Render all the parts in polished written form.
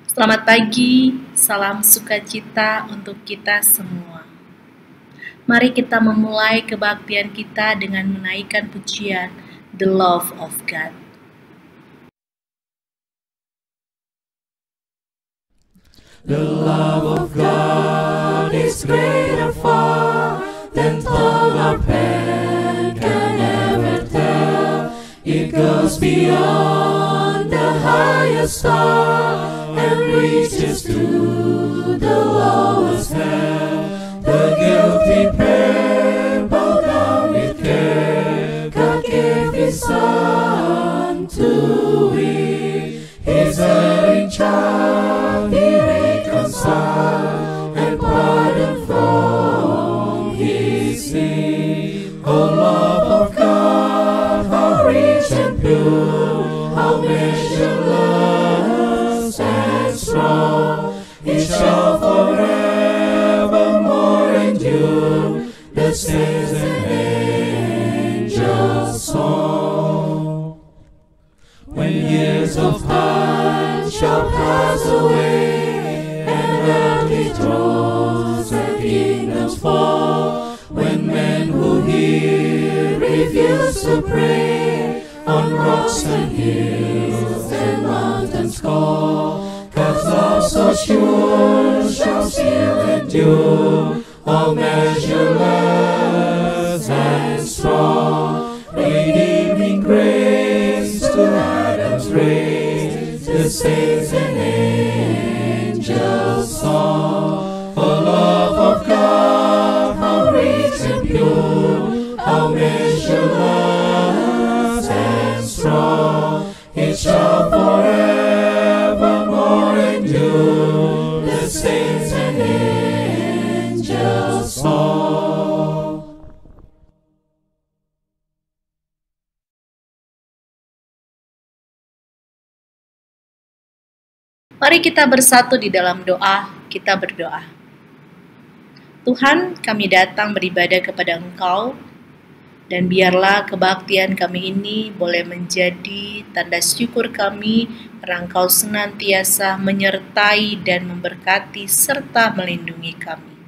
Selamat pagi, salam sukacita untuk kita semua. Mari kita memulai kebaktian kita dengan menaikkan pujian The Love of God. The love of God is greater far than tongue or pen can ever tell. It goes beyond the highest star and reaches to the lowest hell. The guilty pair bow down with care. God gave His Son to we, His erring child He reconciled and pardoned from His sin. O love of God, how rich and pure, how measureless and strong, it shall forevermore endure, the saints and angels' song. When years of time shall pass away, and earthly thrones and kingdoms fall, when men who hear refuse to pray, on rocks and hills and mountains call, God's love so sure shall still endure, all measureless and strong, redeeming grace to Adam's race, the saints and angels' song. O love of God, how rich and pure, how measureless and strong, it shall forevermore endure, the saints and angels' song. Mari kita bersatu di dalam doa, kita berdoa. Tuhan, kami datang beribadah kepada Engkau, dan biarlah kebaktian kami ini boleh menjadi tanda syukur kami karena Engkau senantiasa menyertai dan memberkati serta melindungi kami.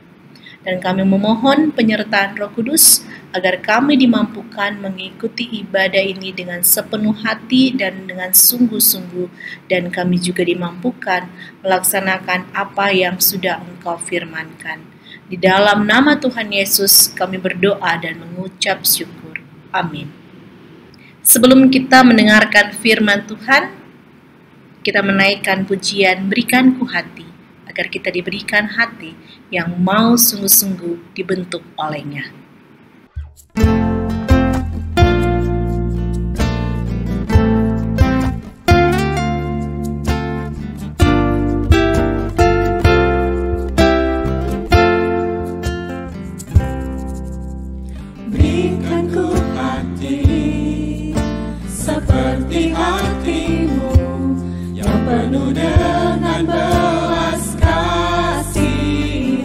Dan kami memohon penyertaan Roh Kudus agar kami dimampukan mengikuti ibadah ini dengan sepenuh hati dan dengan sungguh-sungguh, dan kami juga dimampukan melaksanakan apa yang sudah Engkau firmankan. Di dalam nama Tuhan Yesus kami berdoa dan mengucap syukur. Amin. Sebelum kita mendengarkan firman Tuhan, kita menaikkan pujian Berikan Ku Hati, agar kita diberikan hati yang mau sungguh-sungguh dibentuk olehnya. Berikan ku hati seperti hatimu yang penuh dengan belas kasihan.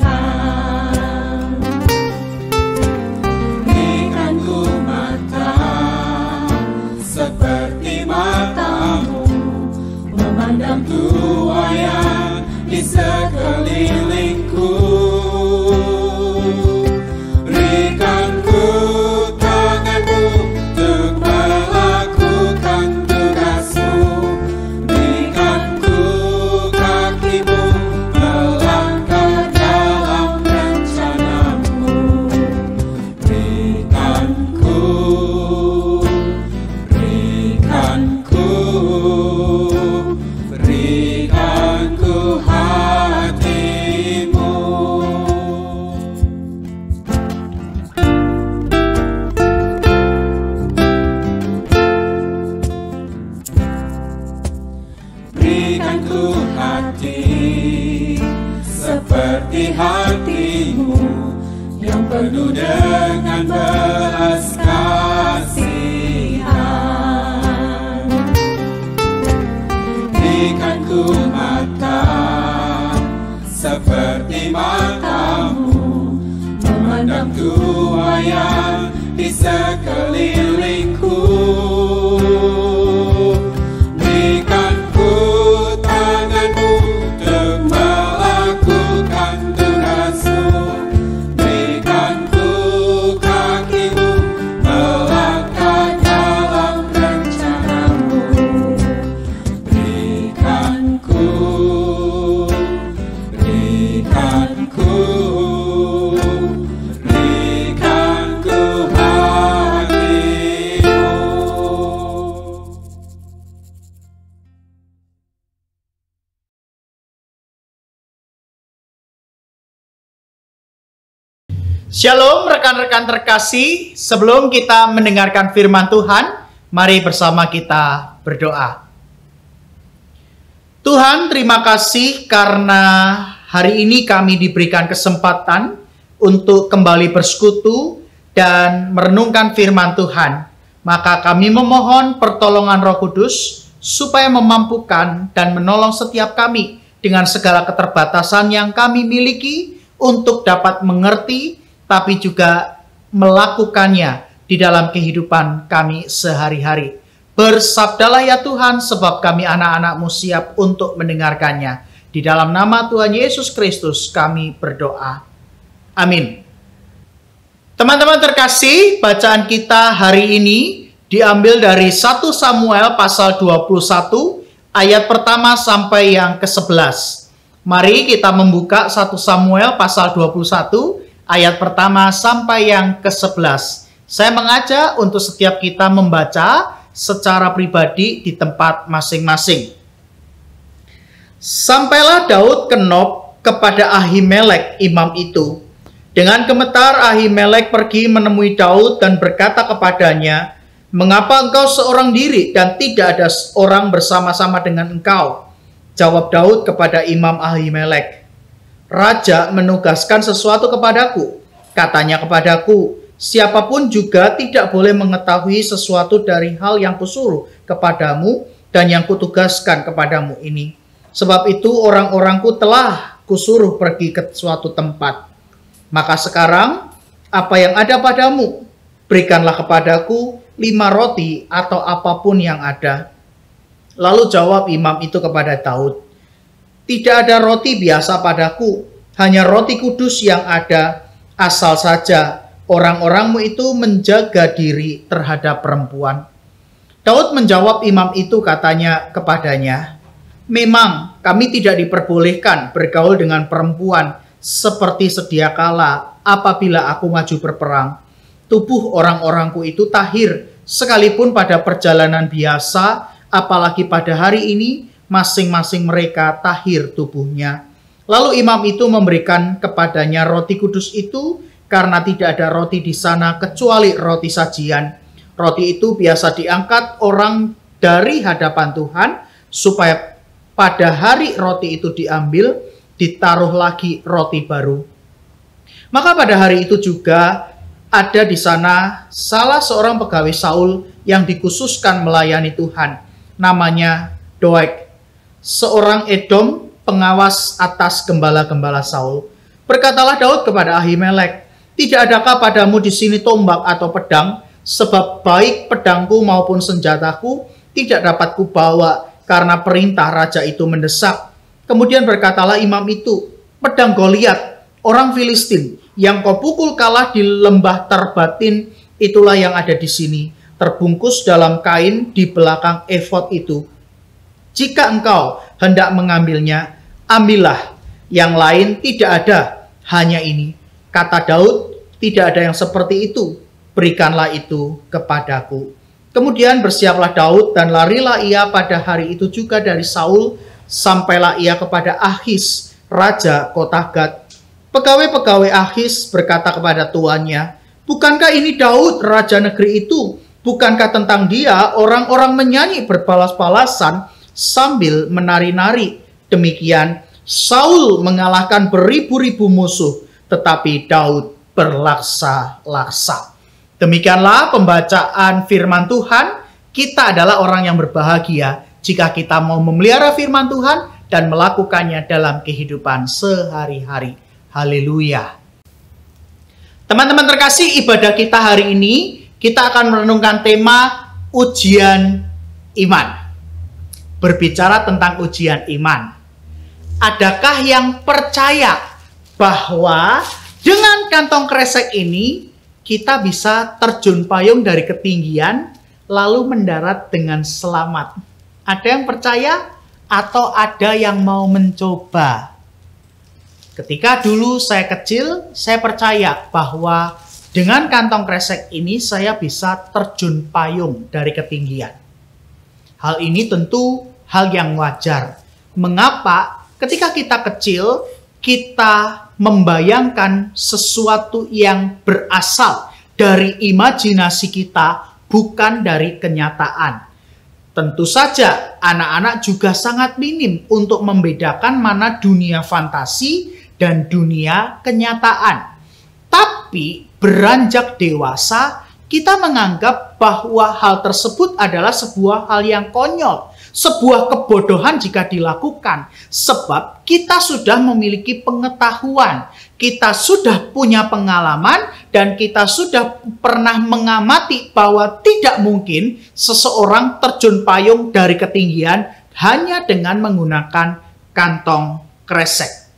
Berikan ku mata seperti matamu, memandang tua yang di sekelilingku. Berikan ku tanganmu untuk melakukan tugasmu. Berikan ku kakimu melangkah dalam rencanamu. Berikan ku hatimu. Berikan ku hati seperti hatimu yang penuh dengan belas kasihan. Berikan ku mata seperti matamu, memandang tua yang di sekelilingku. Berikan ku tanganmu Shalom rekan-rekan terkasih, sebelum kita mendengarkan firman Tuhan, mari bersama kita berdoa. Tuhan, terima kasih karena hari ini kami diberikan kesempatan untuk kembali bersekutu dan merenungkan firman Tuhan. Maka kami memohon pertolongan Roh Kudus supaya memampukan dan menolong setiap kami dengan segala keterbatasan yang kami miliki untuk dapat mengerti tapi juga melakukannya di dalam kehidupan kami sehari-hari. Bersabdalah ya Tuhan, sebab kami anak-anak-Mu siap untuk mendengarkannya. Di dalam nama Tuhan Yesus Kristus kami berdoa. Amin. Teman-teman terkasih, bacaan kita hari ini diambil dari 1 Samuel pasal 21 ayat pertama sampai yang ke-11. Mari kita membuka 1 Samuel pasal 21 ayat pertama sampai yang ke-11. Saya mengajak untuk setiap kita membaca secara pribadi di tempat masing-masing. Sampailah Daud ke Nob kepada Ahimelek imam itu. Dengan gemetar Ahimelek pergi menemui Daud dan berkata kepadanya, "Mengapa engkau seorang diri dan tidak ada orang bersama-sama dengan engkau?" Jawab Daud kepada imam Ahimelek, "Raja menugaskan sesuatu kepadaku. Katanya kepadaku, siapapun juga tidak boleh mengetahui sesuatu dari hal yang kusuruh kepadamu dan yang kutugaskan kepadamu ini. Sebab itu orang-orangku telah kusuruh pergi ke suatu tempat. Maka sekarang apa yang ada padamu, berikanlah kepadaku 5 roti atau apapun yang ada." Lalu jawab imam itu kepada Daud, "Tidak ada roti biasa padaku, hanya roti kudus yang ada, asal saja orang-orangmu itu menjaga diri terhadap perempuan." Daud menjawab imam itu, katanya kepadanya, "Memang kami tidak diperbolehkan bergaul dengan perempuan seperti sedia kala apabila aku maju berperang. Tubuh orang-orangku itu tahir, sekalipun pada perjalanan biasa, apalagi pada hari ini, masing-masing mereka tahir tubuhnya." Lalu imam itu memberikan kepadanya roti kudus itu, karena tidak ada roti di sana kecuali roti sajian. Roti itu biasa diangkat orang dari hadapan Tuhan, supaya pada hari roti itu diambil, ditaruh lagi roti baru. Maka pada hari itu juga ada di sana salah seorang pegawai Saul yang dikhususkan melayani Tuhan. Namanya Doeg, seorang Edom, pengawas atas gembala-gembala Saul. Berkatalah Daud kepada Ahimelek, "Tidak adakah padamu di sini tombak atau pedang? Sebab baik pedangku maupun senjataku tidak dapat kubawa, karena perintah raja itu mendesak." Kemudian berkatalah imam itu, "Pedang Goliat, orang Filistin, yang kau pukul kalah di lembah Tarbatin, itulah yang ada di sini, terbungkus dalam kain di belakang efod itu. Jika engkau hendak mengambilnya, ambillah. Yang lain tidak ada, hanya ini." Kata Daud, "Tidak ada yang seperti itu, berikanlah itu kepadaku." Kemudian bersiaplah Daud dan larilah ia pada hari itu juga dari Saul, sampailah ia kepada Akhis, raja kota Gat. Pegawai-pegawai Akhis berkata kepada tuannya, "Bukankah ini Daud, raja negeri itu? Bukankah tentang dia orang-orang menyanyi berbalas-balasan sambil menari-nari? Demikian Saul mengalahkan beribu-ribu musuh, tetapi Daud berlaksa-laksa." Demikianlah pembacaan firman Tuhan. Kita adalah orang yang berbahagia jika kita mau memelihara firman Tuhan dan melakukannya dalam kehidupan sehari-hari. Haleluya. Teman-teman terkasih, ibadah kita hari ini, kita akan merenungkan tema ujian iman. Berbicara tentang ujian iman. Adakah yang percaya bahwa dengan kantong kresek ini kita bisa terjun payung dari ketinggian lalu mendarat dengan selamat? Ada yang percaya atau ada yang mau mencoba? Ketika dulu saya kecil, saya percaya bahwa dengan kantong kresek ini saya bisa terjun payung dari ketinggian. Hal ini tentu hal yang wajar. Mengapa? Ketika kita kecil, kita membayangkan sesuatu yang berasal dari imajinasi kita, bukan dari kenyataan. Tentu saja anak-anak juga sangat minim untuk membedakan mana dunia fantasi dan dunia kenyataan. Tapi beranjak dewasa, kita menganggap bahwa hal tersebut adalah sebuah hal yang konyol, sebuah kebodohan jika dilakukan, sebab kita sudah memiliki pengetahuan, kita sudah punya pengalaman, dan kita sudah pernah mengamati bahwa tidak mungkin seseorang terjun payung dari ketinggian hanya dengan menggunakan kantong kresek.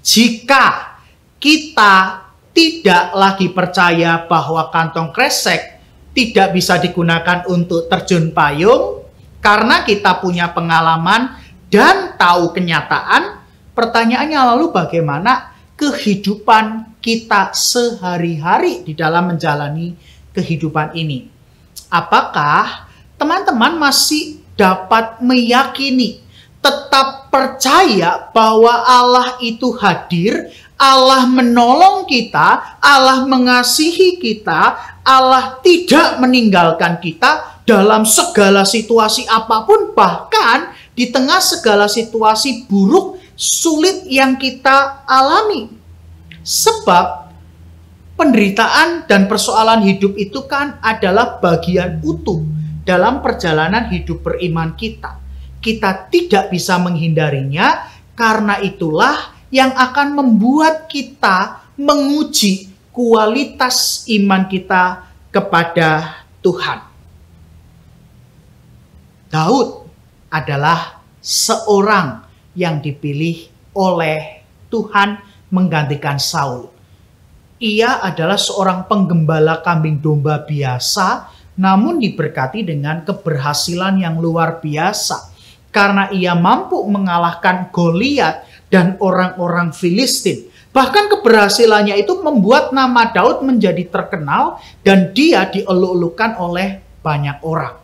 Jika kita tidak lagi percaya bahwa kantong kresek tidak bisa digunakan untuk terjun payung, karena kita punya pengalaman dan tahu kenyataan, pertanyaannya lalu bagaimana kehidupan kita sehari-hari di dalam menjalani kehidupan ini? Apakah teman-teman masih dapat meyakini, tetap percaya bahwa Allah itu hadir, Allah menolong kita, Allah mengasihi kita, Allah tidak meninggalkan kita dalam segala situasi apapun, bahkan di tengah segala situasi buruk, sulit yang kita alami. Sebab penderitaan dan persoalan hidup itu kan adalah bagian utuh dalam perjalanan hidup beriman kita. Kita tidak bisa menghindarinya, karena itulah yang akan membuat kita menguji kualitas iman kita kepada Tuhan. Daud adalah seorang yang dipilih oleh Tuhan menggantikan Saul. Ia adalah seorang penggembala kambing domba biasa, namun diberkati dengan keberhasilan yang luar biasa. Karena ia mampu mengalahkan Goliat dan orang-orang Filistin. Bahkan keberhasilannya itu membuat nama Daud menjadi terkenal dan dia dieluk-elukan oleh banyak orang.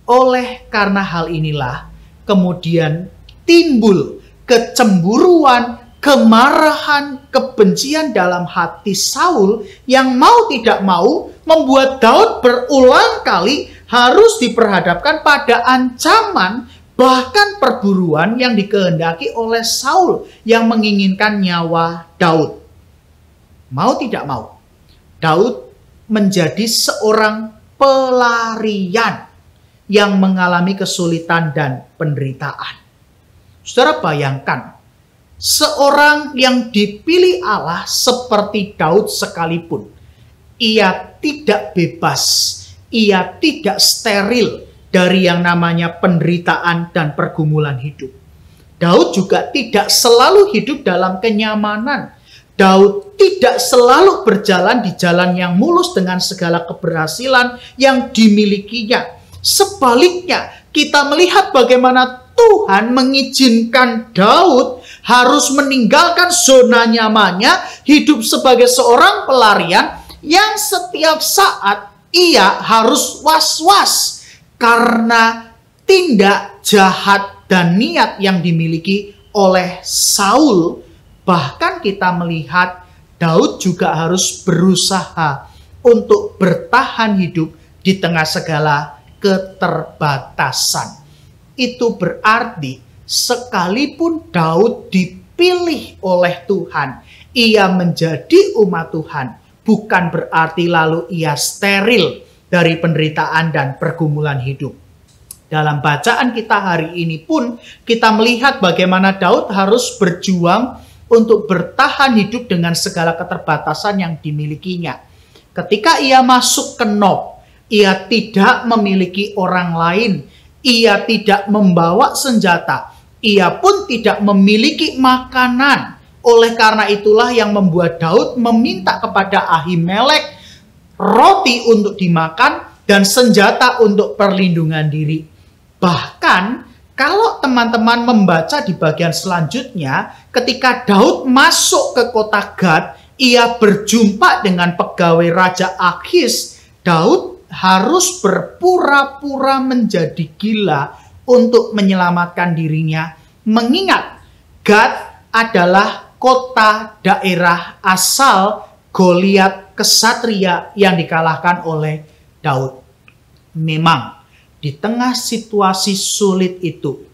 Oleh karena hal inilah kemudian timbul kecemburuan, kemarahan, kebencian dalam hati Saul yang mau tidak mau membuat Daud berulang kali harus diperhadapkan pada ancaman, bahkan perburuan yang dikehendaki oleh Saul yang menginginkan nyawa Daud. Mau tidak mau, Daud menjadi seorang pelarian yang mengalami kesulitan dan penderitaan. Saudara bayangkan, seorang yang dipilih Allah seperti Daud sekalipun, ia tidak bebas, ia tidak steril dari yang namanya penderitaan dan pergumulan hidup. Daud juga tidak selalu hidup dalam kenyamanan. Daud tidak selalu berjalan di jalan yang mulus dengan segala keberhasilan yang dimilikinya. Sebaliknya, kita melihat bagaimana Tuhan mengizinkan Daud harus meninggalkan zona nyamannya, hidup sebagai seorang pelarian yang setiap saat ia harus was-was karena tindak jahat dan niat yang dimiliki oleh Saul. Bahkan kita melihat Daud juga harus berusaha untuk bertahan hidup di tengah segala keterbatasan. Itu berarti sekalipun Daud dipilih oleh Tuhan, ia menjadi umat Tuhan, bukan berarti lalu ia steril dari penderitaan dan pergumulan hidup. Dalam bacaan kita hari ini pun kita melihat bagaimana Daud harus berjuang untuk bertahan hidup dengan segala keterbatasan yang dimilikinya. Ketika ia masuk ke Nob, ia tidak memiliki orang lain, ia tidak membawa senjata, ia pun tidak memiliki makanan. Oleh karena itulah yang membuat Daud meminta kepada Ahimelek roti untuk dimakan dan senjata untuk perlindungan diri. Bahkan kalau teman-teman membaca di bagian selanjutnya, ketika Daud masuk ke kota Gad, ia berjumpa dengan pegawai Raja Akhis. Daud harus berpura-pura menjadi gila untuk menyelamatkan dirinya, mengingat Gad adalah kota daerah asal Goliat kesatria yang dikalahkan oleh Daud. Memang di tengah situasi sulit itu,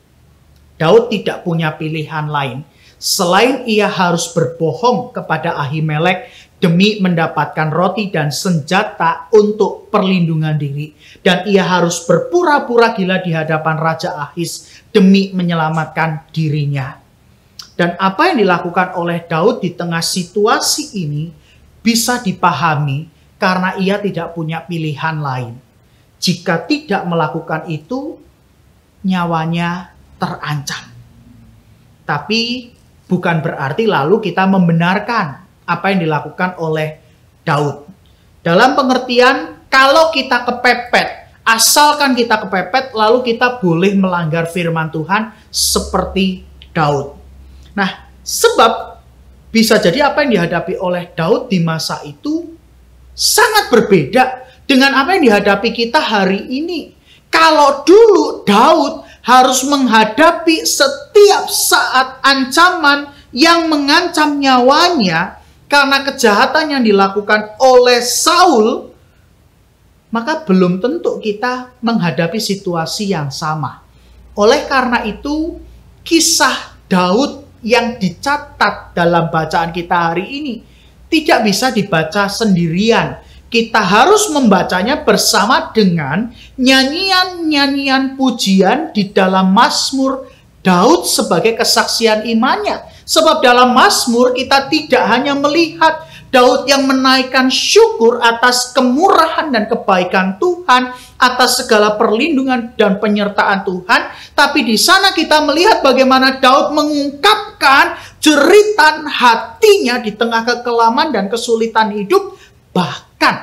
Daud tidak punya pilihan lain selain ia harus berbohong kepada Ahimelek demi mendapatkan roti dan senjata untuk perlindungan diri. Dan ia harus berpura-pura gila di hadapan Raja Ahis demi menyelamatkan dirinya. Dan apa yang dilakukan oleh Daud di tengah situasi ini bisa dipahami karena ia tidak punya pilihan lain. Jika tidak melakukan itu, nyawanya terancam. Tapi bukan berarti lalu kita membenarkan apa yang dilakukan oleh Daud. Dalam pengertian, kalau kita kepepet, asalkan kita kepepet, lalu kita boleh melanggar firman Tuhan seperti Daud. Nah, sebab bisa jadi apa yang dihadapi oleh Daud di masa itu sangat berbeda dengan apa yang dihadapi kita hari ini. Kalau dulu Daud harus menghadapi setiap saat ancaman yang mengancam nyawanya karena kejahatan yang dilakukan oleh Saul, maka belum tentu kita menghadapi situasi yang sama. Oleh karena itu, kisah Daud yang dicatat dalam bacaan kita hari ini tidak bisa dibaca sendirian. Kita harus membacanya bersama dengan nyanyian-nyanyian pujian di dalam Mazmur Daud sebagai kesaksian imannya. Sebab dalam Mazmur kita tidak hanya melihat Daud yang menaikkan syukur atas kemurahan dan kebaikan Tuhan, atas segala perlindungan dan penyertaan Tuhan, tapi di sana kita melihat bagaimana Daud mengungkapkan jeritan hatinya di tengah kekelaman dan kesulitan hidup. Bahkan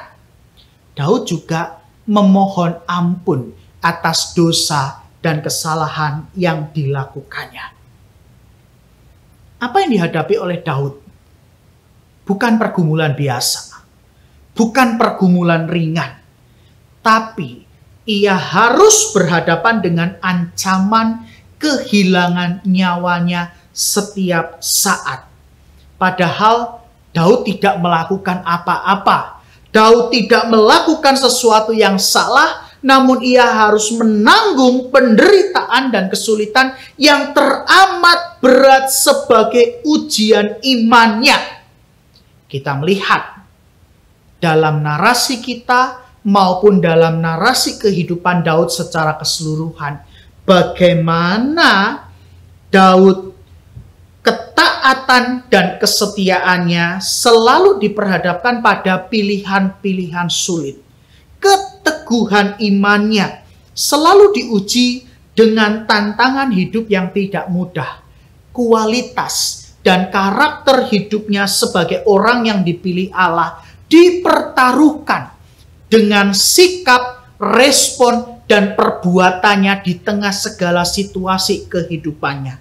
Daud juga memohon ampun atas dosa dan kesalahan yang dilakukannya. Apa yang dihadapi oleh Daud bukan pergumulan biasa, bukan pergumulan ringan, tapi ia harus berhadapan dengan ancaman kehilangan nyawanya setiap saat. Padahal Daud tidak melakukan apa-apa. Daud tidak melakukan sesuatu yang salah, namun ia harus menanggung penderitaan dan kesulitan yang teramat berat sebagai ujian imannya. Kita melihat dalam narasi kita maupun dalam narasi kehidupan Daud secara keseluruhan, bagaimana Daud ketaatan dan kesetiaannya selalu diperhadapkan pada pilihan-pilihan sulit. Keteguhan imannya selalu diuji dengan tantangan hidup yang tidak mudah. Kualitas dan karakter hidupnya sebagai orang yang dipilih Allah dipertaruhkan dengan sikap, respon, dan perbuatannya di tengah segala situasi kehidupannya.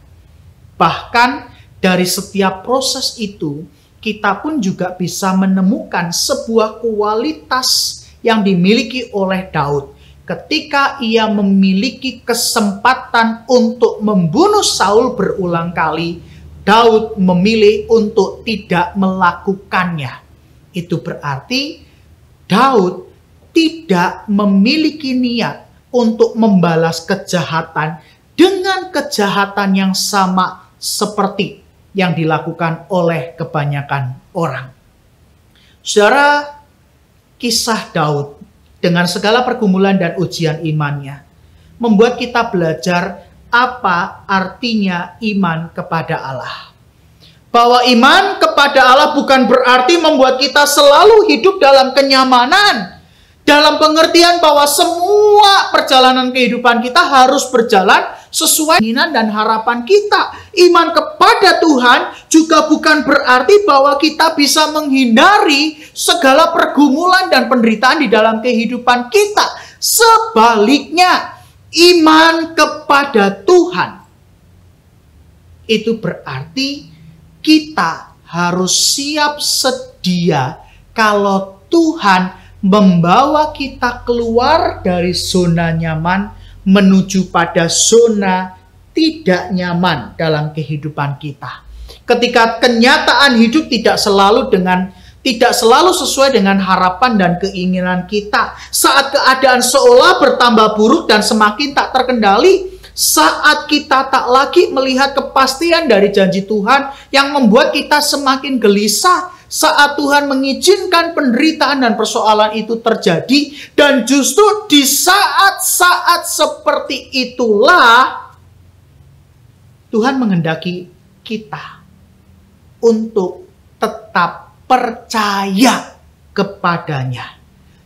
Bahkan dari setiap proses itu, kita pun juga bisa menemukan sebuah kualitas yang dimiliki oleh Daud. Ketika ia memiliki kesempatan untuk membunuh Saul berulang kali, Daud memilih untuk tidak melakukannya. Itu berarti Daud tidak memiliki niat untuk membalas kejahatan dengan kejahatan yang sama seperti yang dilakukan oleh kebanyakan orang. Saudara, kisah Daud dengan segala pergumulan dan ujian imannya membuat kita belajar apa artinya iman kepada Allah. Bahwa iman kepada Allah bukan berarti membuat kita selalu hidup dalam kenyamanan. Dalam pengertian bahwa semua perjalanan kehidupan kita harus berjalan sesuai keinginan dan harapan kita. Iman kepada Tuhan juga bukan berarti bahwa kita bisa menghindari segala pergumulan dan penderitaan di dalam kehidupan kita. Sebaliknya, iman kepada Tuhan itu berarti kita harus siap sedia kalau Tuhan membawa kita keluar dari zona nyaman menuju pada zona tidak nyaman dalam kehidupan kita. Ketika kenyataan hidup tidak selalu sesuai dengan harapan dan keinginan kita. Saat keadaan seolah bertambah buruk dan semakin tak terkendali. Saat kita tak lagi melihat kepastian dari janji Tuhan yang membuat kita semakin gelisah. Saat Tuhan mengizinkan penderitaan dan persoalan itu terjadi. Dan justru di saat-saat seperti itulah Tuhan menghendaki kita untuk tetap percaya kepadanya.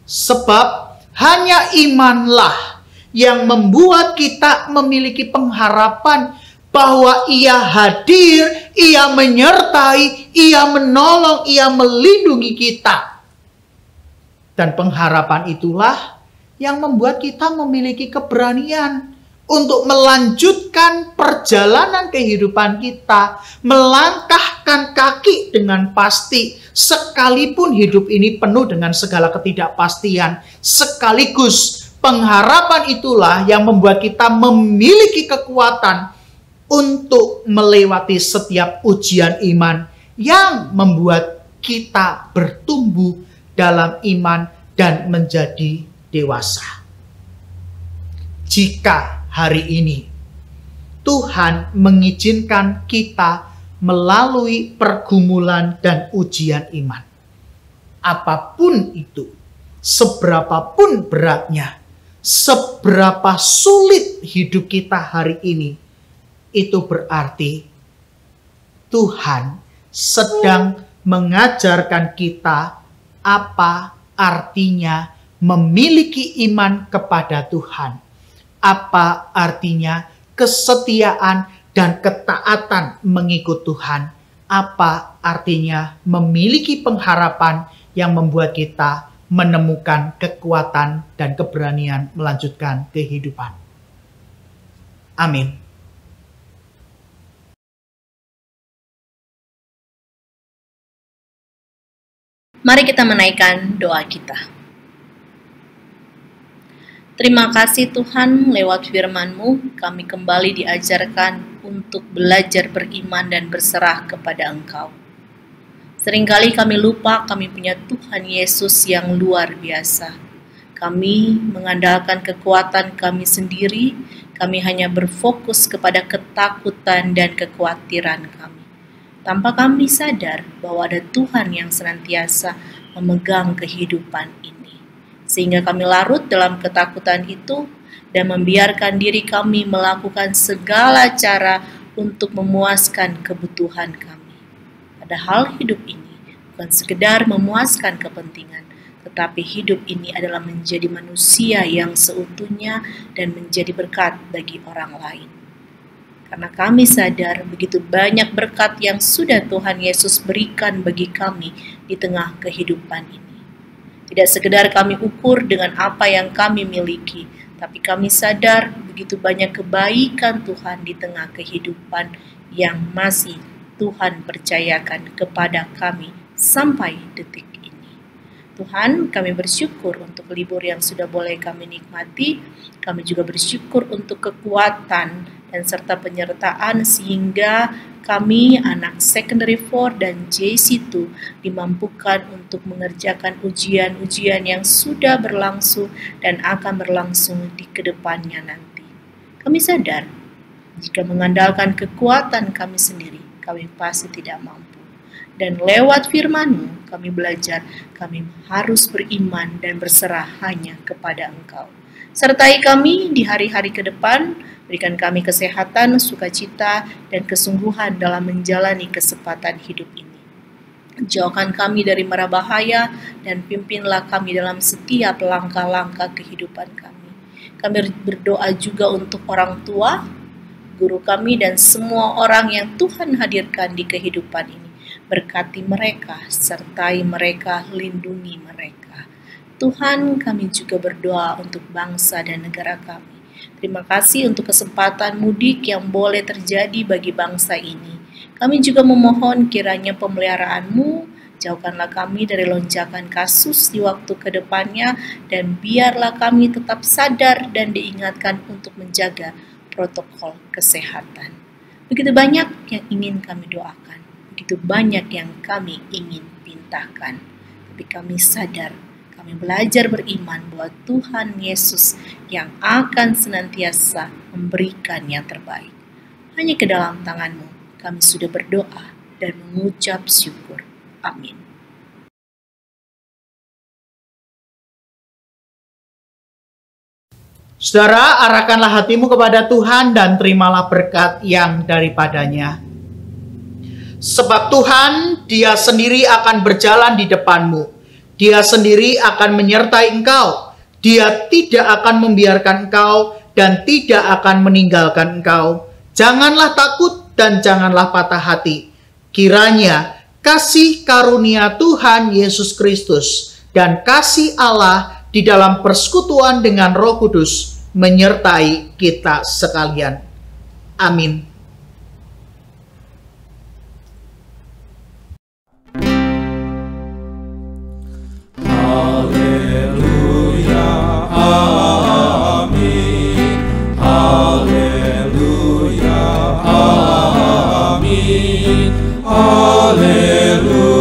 Sebab hanya imanlah yang membuat kita memiliki pengharapan bahwa Ia hadir, Ia menyertai, Ia menolong, Ia melindungi kita. Dan pengharapan itulah yang membuat kita memiliki keberanian untuk melanjutkan perjalanan kehidupan kita, melangkahkan kaki dengan pasti, sekalipun hidup ini penuh dengan segala ketidakpastian. Sekaligus pengharapan itulah yang membuat kita memiliki kekuatan untuk melewati setiap ujian iman yang membuat kita bertumbuh dalam iman dan menjadi dewasa. Jika hari ini Tuhan mengizinkan kita melalui pergumulan dan ujian iman, apapun itu, seberapapun beratnya, seberapa sulit hidup kita hari ini, itu berarti Tuhan sedang mengajarkan kita apa artinya memiliki iman kepada Tuhan. Apa artinya kesetiaan dan ketaatan mengikut Tuhan. Apa artinya memiliki pengharapan yang membuat kita menemukan kekuatan dan keberanian melanjutkan kehidupan. Amin. Mari kita menaikkan doa kita. Terima kasih Tuhan, lewat firman-Mu kami kembali diajarkan untuk belajar beriman dan berserah kepada Engkau. Seringkali kami lupa kami punya Tuhan Yesus yang luar biasa. Kami mengandalkan kekuatan kami sendiri, kami hanya berfokus kepada ketakutan dan kekhawatiran kami. Tanpa kami sadar bahwa ada Tuhan yang senantiasa memegang kehidupan ini. Sehingga kami larut dalam ketakutan itu dan membiarkan diri kami melakukan segala cara untuk memuaskan kebutuhan kami. Padahal hidup ini bukan sekedar memuaskan kepentingan, tetapi hidup ini adalah menjadi manusia yang seutuhnya dan menjadi berkat bagi orang lain. Karena kami sadar begitu banyak berkat yang sudah Tuhan Yesus berikan bagi kami di tengah kehidupan ini. Tidak sekedar kami ukur dengan apa yang kami miliki, tapi kami sadar begitu banyak kebaikan Tuhan di tengah kehidupan yang masih Tuhan percayakan kepada kami sampai detik ini. Tuhan, kami bersyukur untuk libur yang sudah boleh kami nikmati. Kami juga bersyukur untuk kekuatan dan serta penyertaan sehingga kami anak secondary 4 dan JC2 dimampukan untuk mengerjakan ujian-ujian yang sudah berlangsung dan akan berlangsung di kedepannya nanti. Kami sadar jika mengandalkan kekuatan kami sendiri, kami pasti tidak mampu. Dan lewat firman-Mu kami belajar kami harus beriman dan berserah hanya kepada Engkau. Sertai kami di hari-hari ke depan, berikan kami kesehatan, sukacita, dan kesungguhan dalam menjalani kesempatan hidup ini. Jauhkan kami dari mara bahaya dan pimpinlah kami dalam setiap langkah-langkah kehidupan kami. Kami berdoa juga untuk orang tua, guru kami, dan semua orang yang Tuhan hadirkan di kehidupan ini. Berkati mereka, sertai mereka, lindungi mereka. Tuhan, kami juga berdoa untuk bangsa dan negara kami. Terima kasih untuk kesempatan mudik yang boleh terjadi bagi bangsa ini. Kami juga memohon kiranya pemeliharaan-Mu, jauhkanlah kami dari lonjakan kasus di waktu kedepannya, dan biarlah kami tetap sadar dan diingatkan untuk menjaga protokol kesehatan. Begitu banyak yang ingin kami doakan, begitu banyak yang kami ingin pintakan. Tapi kami sadar, kami belajar beriman bahwa Tuhan Yesus yang akan senantiasa memberikan yang terbaik. Hanya ke dalam tangan-Mu kami sudah berdoa dan mengucap syukur. Amin. Saudara, arahkanlah hatimu kepada Tuhan dan terimalah berkat yang daripadanya. Sebab Tuhan, Dia sendiri akan berjalan di depanmu. Dia sendiri akan menyertai engkau. Dia tidak akan membiarkan engkau dan tidak akan meninggalkan engkau. Janganlah takut dan janganlah patah hati. Kiranya kasih karunia Tuhan Yesus Kristus dan kasih Allah di dalam persekutuan dengan Roh Kudus menyertai kita sekalian. Amin. Haleluya, amin. Haleluya, amin. Haleluya.